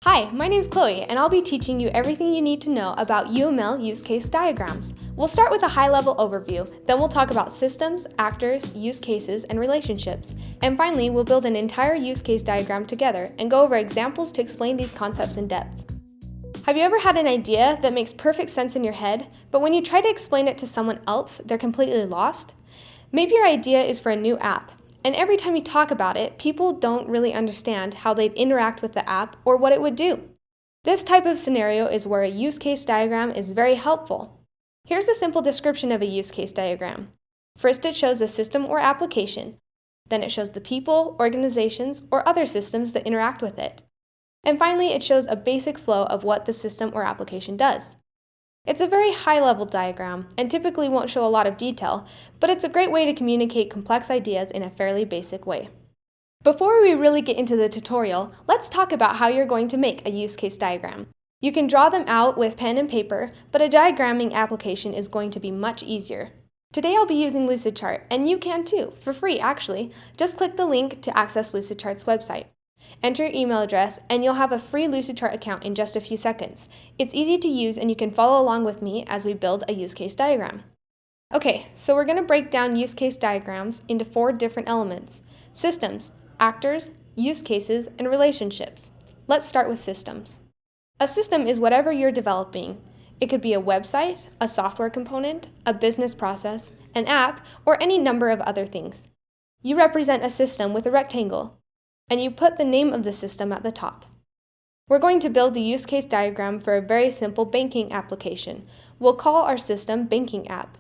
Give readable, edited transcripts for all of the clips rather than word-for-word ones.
Hi, my name's Chloe, and I'll be teaching you everything you need to know about UML use case diagrams. We'll start with a high-level overview, then we'll talk about systems, actors, use cases, and relationships. And finally, we'll build an entire use case diagram together and go over examples to explain these concepts in depth. Have you ever had an idea that makes perfect sense in your head, but when you try to explain it to someone else, they're completely lost? Maybe your idea is for a new app, and every time you talk about it, people don't really understand how they'd interact with the app or what it would do. This type of scenario is where a use case diagram is very helpful. Here's a simple description of a use case diagram. First, it shows a system or application. Then it shows the people, organizations, or other systems that interact with it. And finally, it shows a basic flow of what the system or application does. It's a very high-level diagram and typically won't show a lot of detail, but it's a great way to communicate complex ideas in a fairly basic way. Before we really get into the tutorial, let's talk about how you're going to make a use case diagram. You can draw them out with pen and paper, but a diagramming application is going to be much easier. Today I'll be using Lucidchart, and you can too, for free actually. Just click the link to access Lucidchart's website. Enter your email address and you'll have a free Lucidchart account in just a few seconds. It's easy to use and you can follow along with me as we build a use case diagram. Okay, so we're going to break down use case diagrams into 4 different elements: systems, actors, use cases, and relationships. Let's start with systems. A system is whatever you're developing. It could be a website, a software component, a business process, an app, or any number of other things. You represent a system with a rectangle, and you put the name of the system at the top. We're going to build a use case diagram for a very simple banking application. We'll call our system Banking App.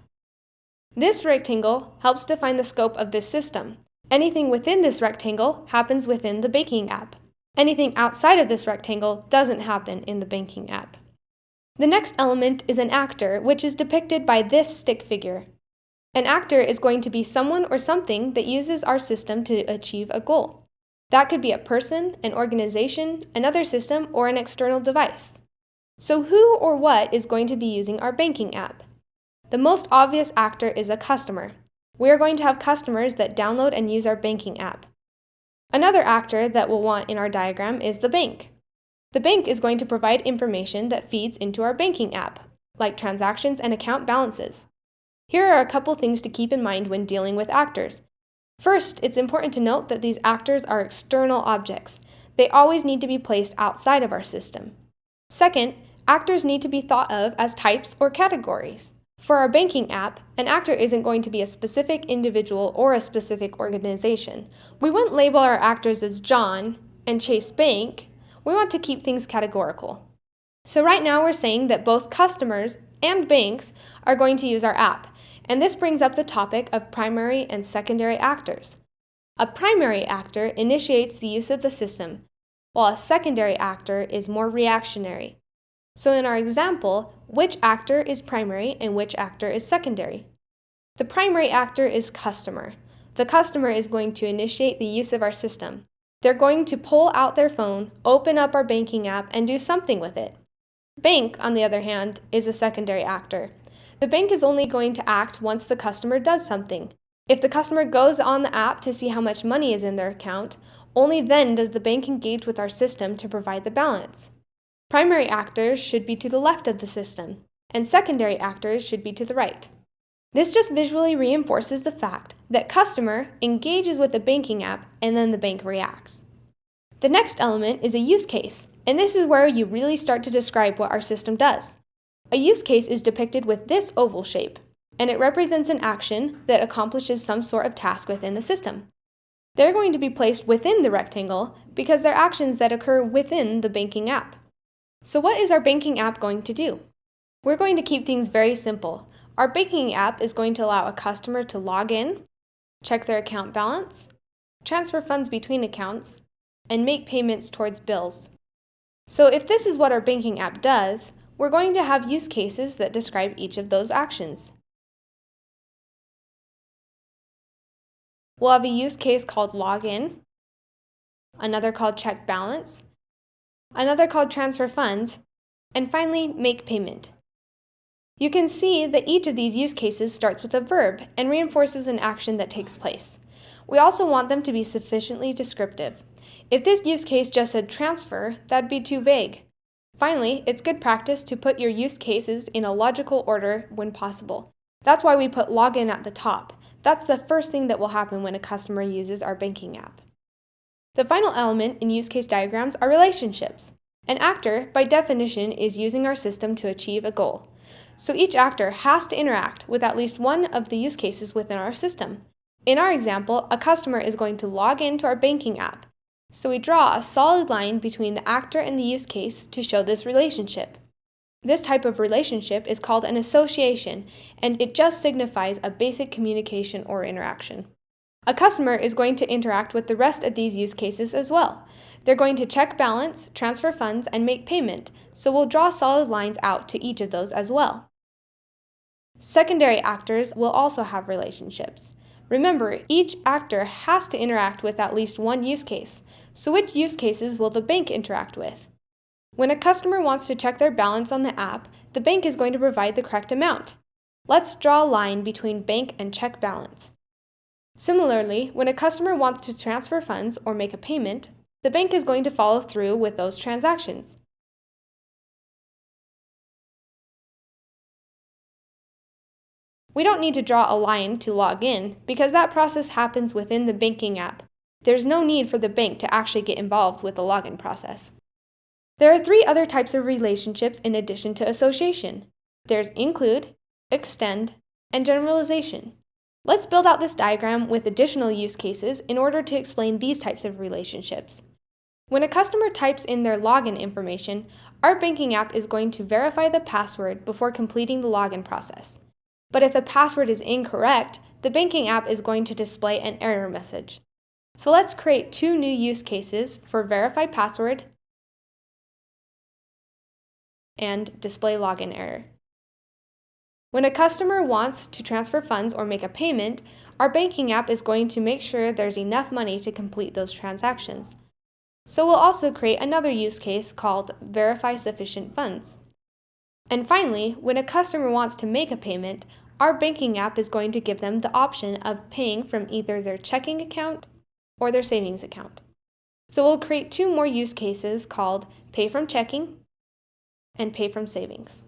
This rectangle helps define the scope of this system. Anything within this rectangle happens within the banking app. Anything outside of this rectangle doesn't happen in the banking app. The next element is an actor, which is depicted by this stick figure. An actor is going to be someone or something that uses our system to achieve a goal. That could be a person, an organization, another system, or an external device. So who or what is going to be using our banking app? The most obvious actor is a customer. We are going to have customers that download and use our banking app. Another actor that we'll want in our diagram is the bank. The bank is going to provide information that feeds into our banking app, like transactions and account balances. Here are a couple things to keep in mind when dealing with actors. First, it's important to note that these actors are external objects. They always need to be placed outside of our system. Second, actors need to be thought of as types or categories. For our banking app, an actor isn't going to be a specific individual or a specific organization. We wouldn't label our actors as John and Chase Bank. We want to keep things categorical. So right now we're saying that both customers and banks are going to use our app. And this brings up the topic of primary and secondary actors. A primary actor initiates the use of the system, while a secondary actor is more reactionary. So in our example, which actor is primary and which actor is secondary? The primary actor is customer. The customer is going to initiate the use of our system. They're going to pull out their phone, open up our banking app, and do something with it. Bank, on the other hand, is a secondary actor. The bank is only going to act once the customer does something. If the customer goes on the app to see how much money is in their account, only then does the bank engage with our system to provide the balance. Primary actors should be to the left of the system, and secondary actors should be to the right. This just visually reinforces the fact that customer engages with the banking app and then the bank reacts. The next element is a use case, and this is where you really start to describe what our system does. A use case is depicted with this oval shape, and it represents an action that accomplishes some sort of task within the system. They're going to be placed within the rectangle because they're actions that occur within the banking app. So what is our banking app going to do? We're going to keep things very simple. Our banking app is going to allow a customer to log in, check their account balance, transfer funds between accounts, and make payments towards bills. So if this is what our banking app does, we're going to have use cases that describe each of those actions. We'll have a use case called login, another called check balance, another called transfer funds, and finally make payment. You can see that each of these use cases starts with a verb and reinforces an action that takes place. We also want them to be sufficiently descriptive. If this use case just said transfer, that'd be too vague. Finally, it's good practice to put your use cases in a logical order when possible. That's why we put login at the top. That's the first thing that will happen when a customer uses our banking app. The final element in use case diagrams are relationships. An actor, by definition, is using our system to achieve a goal. So each actor has to interact with at least one of the use cases within our system. In our example, a customer is going to log into our banking app. So we draw a solid line between the actor and the use case to show this relationship. This type of relationship is called an association, and it just signifies a basic communication or interaction. A customer is going to interact with the rest of these use cases as well. They're going to check balance, transfer funds, and make payment, so we'll draw solid lines out to each of those as well. Secondary actors will also have relationships. Remember, each actor has to interact with at least one use case, so which use cases will the bank interact with? When a customer wants to check their balance on the app, the bank is going to provide the correct amount. Let's draw a line between bank and check balance. Similarly, when a customer wants to transfer funds or make a payment, the bank is going to follow through with those transactions. We don't need to draw a line to log in because that process happens within the banking app. There's no need for the bank to actually get involved with the login process. There are three other types of relationships in addition to association. There's include, extend, and generalization. Let's build out this diagram with additional use cases in order to explain these types of relationships. When a customer types in their login information, our banking app is going to verify the password before completing the login process. But if the password is incorrect, the banking app is going to display an error message. So let's create two new use cases for verify password and display login error. When a customer wants to transfer funds or make a payment, our banking app is going to make sure there's enough money to complete those transactions. So we'll also create another use case called verify sufficient funds. And finally, when a customer wants to make a payment, our banking app is going to give them the option of paying from either their checking account or their savings account. So we'll create two more use cases called pay from checking and pay from savings.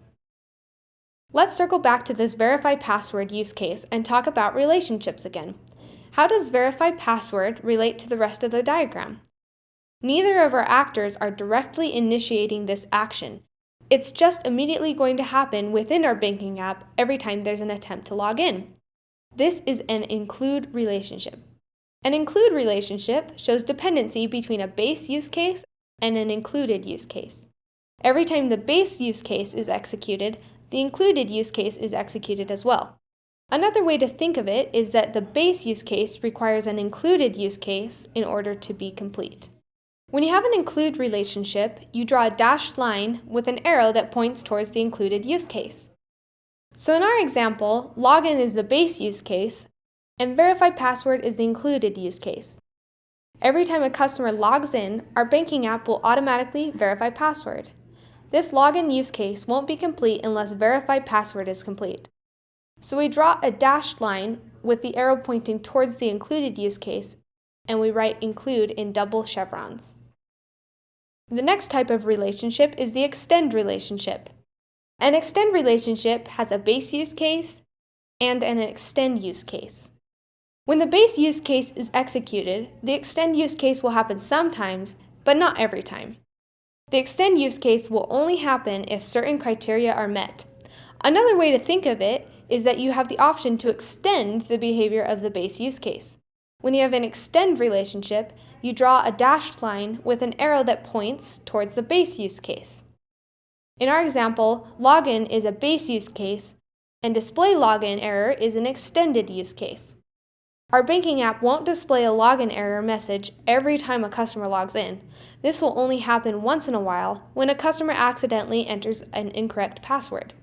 Let's circle back to this verify password use case and talk about relationships again. How does verify password relate to the rest of the diagram? Neither of our actors are directly initiating this action. It's just immediately going to happen within our banking app every time there's an attempt to log in. This is an include relationship. An include relationship shows dependency between a base use case and an included use case. Every time the base use case is executed, the included use case is executed as well. Another way to think of it is that the base use case requires an included use case in order to be complete. When you have an include relationship, you draw a dashed line with an arrow that points towards the included use case. So in our example, login is the base use case, and verify password is the included use case. Every time a customer logs in, our banking app will automatically verify password. This login use case won't be complete unless verify password is complete. So we draw a dashed line with the arrow pointing towards the included use case, and we write include in double chevrons. The next type of relationship is the extend relationship. An extend relationship has a base use case and an extend use case. When the base use case is executed, the extend use case will happen sometimes, but not every time. The extend use case will only happen if certain criteria are met. Another way to think of it is that you have the option to extend the behavior of the base use case. When you have an extend relationship, you draw a dashed line with an arrow that points towards the base use case. In our example, login is a base use case, and display login error is an extended use case. Our banking app won't display a login error message every time a customer logs in. This will only happen once in a while when a customer accidentally enters an incorrect password.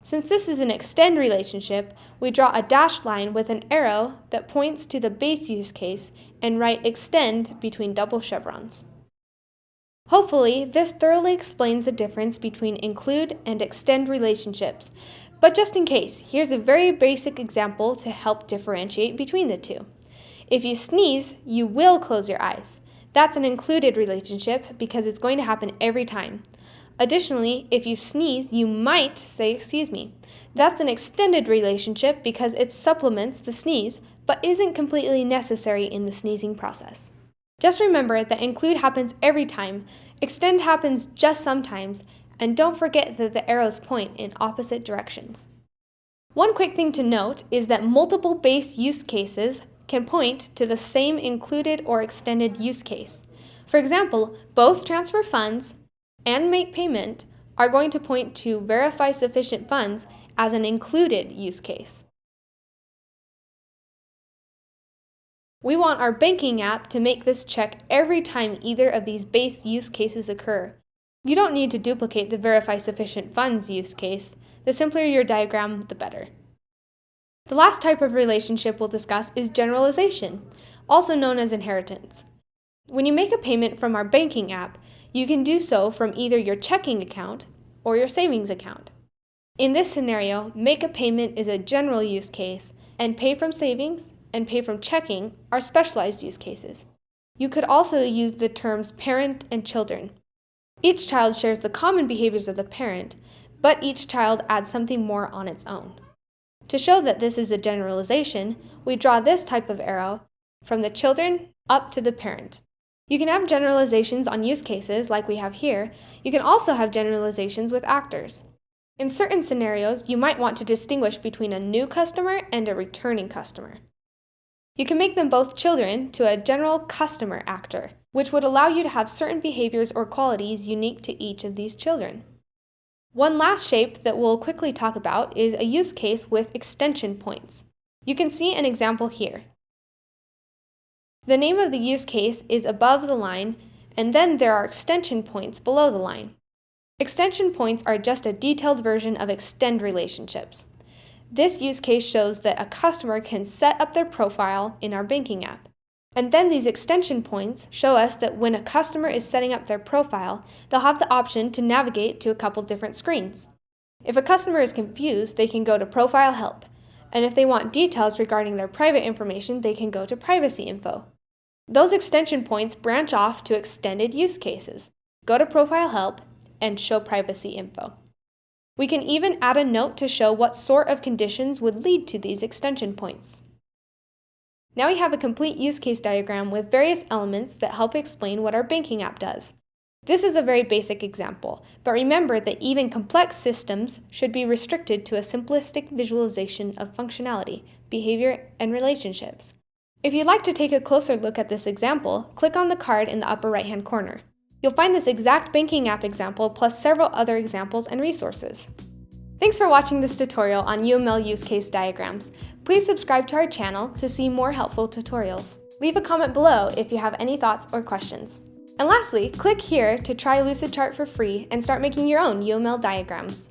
Since this is an extend relationship, we draw a dashed line with an arrow that points to the base use case and write extend between double chevrons. Hopefully, this thoroughly explains the difference between include and extend relationships, but just in case, here's a very basic example to help differentiate between the two. If you sneeze, you will close your eyes. That's an included relationship because it's going to happen every time. Additionally, if you sneeze, you might say excuse me. That's an extended relationship because it supplements the sneeze, but isn't completely necessary in the sneezing process. Just remember that include happens every time, extend happens just sometimes, and don't forget that the arrows point in opposite directions. One quick thing to note is that multiple base use cases can point to the same included or extended use case. For example, both transfer funds and make payment are going to point to verify sufficient funds as an included use case. We want our banking app to make this check every time either of these base use cases occur. You don't need to duplicate the verify sufficient funds use case. The simpler your diagram, the better. The last type of relationship we'll discuss is generalization, also known as inheritance. When you make a payment from our banking app, you can do so from either your checking account or your savings account. In this scenario, make a payment is a general use case, and pay from savings and pay from checking are specialized use cases. You could also use the terms parent and children. Each child shares the common behaviors of the parent, but each child adds something more on its own. To show that this is a generalization, we draw this type of arrow from the children up to the parent. You can have generalizations on use cases like we have here. You can also have generalizations with actors. In certain scenarios, you might want to distinguish between a new customer and a returning customer. You can make them both children to a general customer actor, which would allow you to have certain behaviors or qualities unique to each of these children. One last shape that we'll quickly talk about is a use case with extension points. You can see an example here. The name of the use case is above the line, and then there are extension points below the line. Extension points are just a detailed version of extend relationships. This use case shows that a customer can set up their profile in our banking app. And then these extension points show us that when a customer is setting up their profile, they'll have the option to navigate to a couple different screens. If a customer is confused, they can go to Profile Help. And if they want details regarding their private information, they can go to Privacy Info. Those extension points branch off to extended use cases. Go to Profile Help and show Privacy Info. We can even add a note to show what sort of conditions would lead to these extension points. Now we have a complete use case diagram with various elements that help explain what our banking app does. This is a very basic example, but remember that even complex systems should be restricted to a simplistic visualization of functionality, behavior, and relationships. If you'd like to take a closer look at this example, click on the card in the upper right-hand corner. You'll find this exact banking app example plus several other examples and resources. Thanks for watching this tutorial on UML use case diagrams. Please subscribe to our channel to see more helpful tutorials. Leave a comment below if you have any thoughts or questions. And lastly, click here to try Lucidchart for free and start making your own UML diagrams.